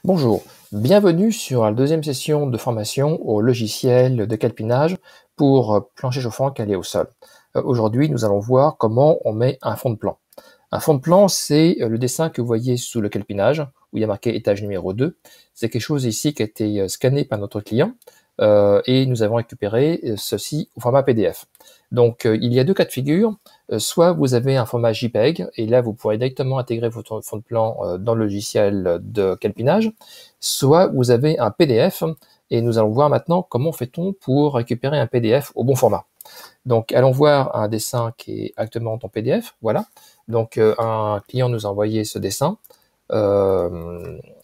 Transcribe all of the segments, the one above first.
Bonjour, bienvenue sur la deuxième session de formation au logiciel de calpinage pour plancher chauffant calé au sol. Aujourd'hui, nous allons voir comment on met un fond de plan. Un fond de plan, c'est le dessin que vous voyez sous le calpinage, où il y a marqué étage numéro 2. C'est quelque chose ici qui a été scanné par notre client et nous avons récupéré ceci au format PDF. Donc, il y a deux cas de figure. Soit vous avez un format JPEG, et là, vous pourrez directement intégrer votre fond de plan dans le logiciel de calpinage. Soit vous avez un PDF, et nous allons voir maintenant comment fait-on pour récupérer un PDF au bon format. Donc, allons voir un dessin qui est actuellement en PDF. Voilà. Donc, un client nous a envoyé ce dessin.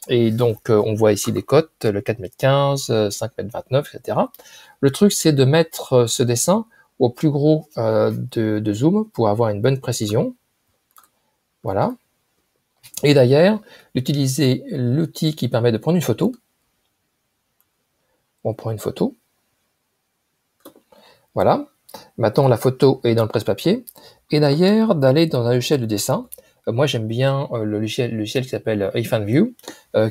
Et donc, on voit ici des cotes, le 4,15 m, 5,29 m, etc. Le truc, c'est de mettre ce dessin au plus gros de zoom pour avoir une bonne précision. Voilà. Et d'ailleurs, d'utiliser l'outil qui permet de prendre une photo. On prend une photo. Voilà. Maintenant, la photo est dans le presse-papier. Et d'ailleurs, d'aller dans un logiciel de dessin. Moi, j'aime bien le logiciel qui s'appelle iFunView,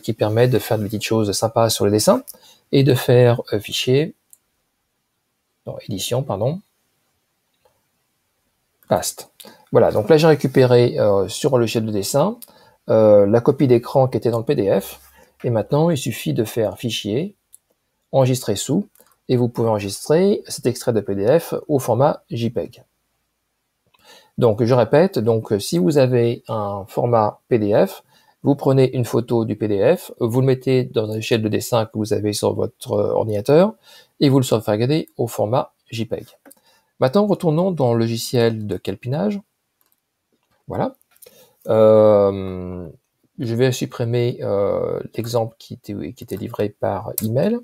qui permet de faire des petites choses sympas sur le dessin et de faire fichier, non, édition, pardon, paste. Voilà, donc là, j'ai récupéré sur le logiciel de dessin la copie d'écran qui était dans le PDF. Et maintenant, il suffit de faire fichier, enregistrer sous, et vous pouvez enregistrer cet extrait de PDF au format JPEG. Donc, je répète, donc si vous avez un format PDF, vous prenez une photo du PDF, vous le mettez dans un logiciel de dessin que vous avez sur votre ordinateur, et vous le sauvegardez au format JPEG. Maintenant, retournons dans le logiciel de calpinage. Voilà. Je vais supprimer l'exemple qui était livré par email.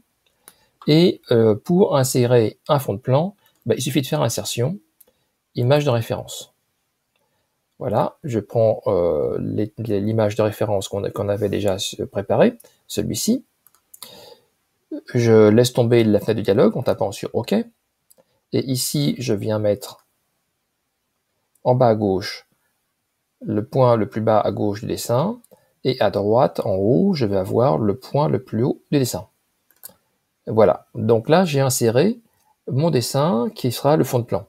Et pour insérer un fond de plan, il suffit de faire insertion, image de référence. Voilà, je prends l'image de référence qu'on avait déjà préparée, celui-ci. Je laisse tomber la fenêtre de dialogue en tapant sur OK. Et ici, je viens mettre en bas à gauche le point le plus bas à gauche du dessin. Et à droite, en haut, je vais avoir le point le plus haut du dessin. Voilà, donc là, j'ai inséré mon dessin qui sera le fond de plan.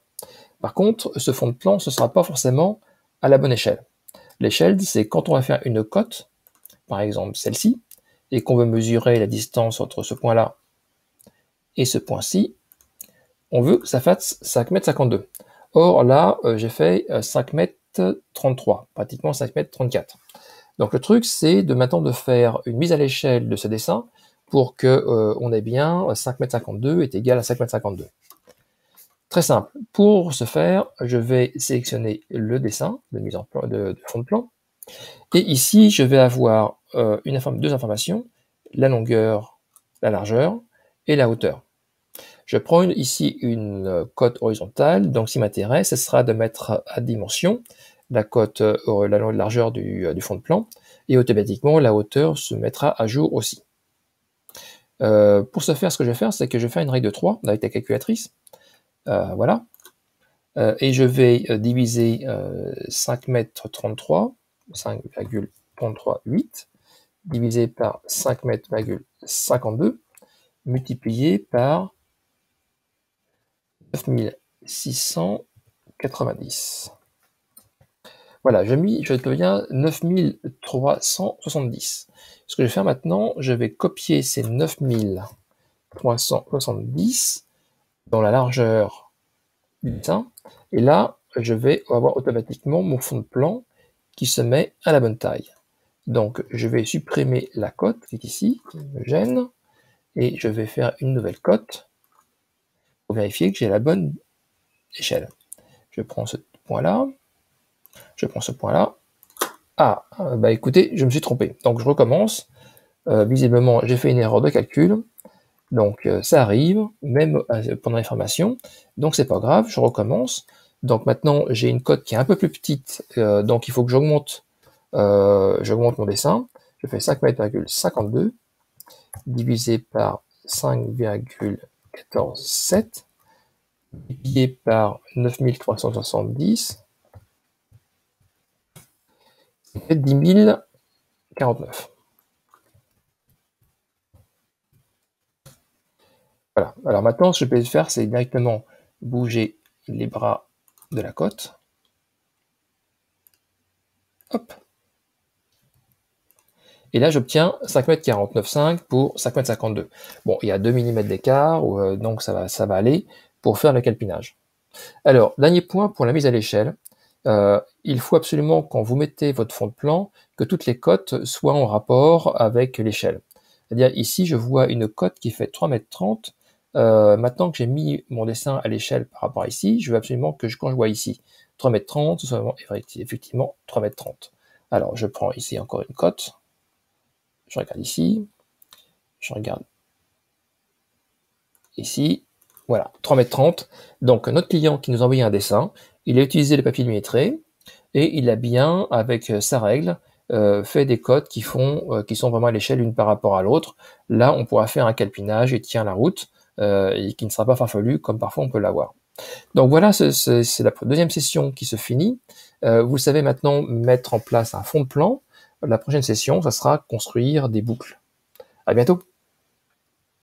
Par contre, ce fond de plan, ce ne sera pas forcément à la bonne échelle. L'échelle, c'est quand on va faire une cote, par exemple celle-ci, et qu'on veut mesurer la distance entre ce point-là et ce point-ci, on veut que ça fasse 5,52 m. Or là, j'ai fait 5,33 m, pratiquement 5,34 m. Donc le truc, c'est maintenant de faire une mise à l'échelle de ce dessin pour que on ait bien 5,52 m est égal à 5,52 m. Très simple. Pour ce faire, je vais sélectionner le dessin de mise en plan, de fond de plan. Et ici, je vais avoir deux informations, la longueur, la largeur et la hauteur. Je prends ici une cote horizontale, donc ce qui m'intéresse, ce sera de mettre à dimension la cote, la largeur du fond de plan, et automatiquement la hauteur se mettra à jour aussi. Pour ce faire, ce que je vais faire, c'est que je vais faire une règle de 3 avec la calculatrice. Voilà. Et je vais diviser 5,33 m, 5,338, divisé par 5,52 m, multiplié par 9690. Voilà, je deviens 9370. Ce que je vais faire maintenant, je vais copier ces 9370 dans la largeur du dessin. Et là, je vais avoir automatiquement mon fond de plan qui se met à la bonne taille. Donc, je vais supprimer la cote qui est ici, qui me gêne, et je vais faire une nouvelle cote pour vérifier que j'ai la bonne échelle. Je prends ce point-là, je prends ce point-là. Ah, écoutez, je me suis trompé. Donc, je recommence. Visiblement, j'ai fait une erreur de calcul. Donc, ça arrive, même pendant les formations. Donc, c'est pas grave, je recommence. Donc, maintenant, j'ai une cote qui est un peu plus petite. Donc, il faut que j'augmente mon dessin. Je fais 5,52 m divisé par 5,147 multiplié par 9370. Ça fait 10 049. Voilà. Alors maintenant, ce que je peux faire, c'est directement bouger les bras de la cote. Hop. Et là, j'obtiens 5,49,5 pour 5,52 m. Bon, il y a 2 mm d'écart, donc ça va aller pour faire le calpinage. Alors, dernier point pour la mise à l'échelle. Il faut absolument, quand vous mettez votre fond de plan, que toutes les cotes soient en rapport avec l'échelle. C'est-à-dire, ici, je vois une cote qui fait 3,30 m. Maintenant que j'ai mis mon dessin à l'échelle par rapport à ici, je veux absolument que quand je vois ici 3,30 m, ce soit effectivement 3,30 m. Alors, je prends ici encore une cote. Je regarde ici. Je regarde ici. Voilà, 3,30 m. Donc, notre client qui nous a envoyé un dessin, il a utilisé le papier millimétré et il a bien, avec sa règle, fait des cotes qui sont vraiment à l'échelle l'une par rapport à l'autre. Là, on pourra faire un calpinage et tient la route et qui ne sera pas farfelu comme parfois on peut l'avoir. Donc voilà, c'est la deuxième session qui se finit. Vous savez maintenant mettre en place un fond de plan. La prochaine session, ça sera construire des boucles. À bientôt.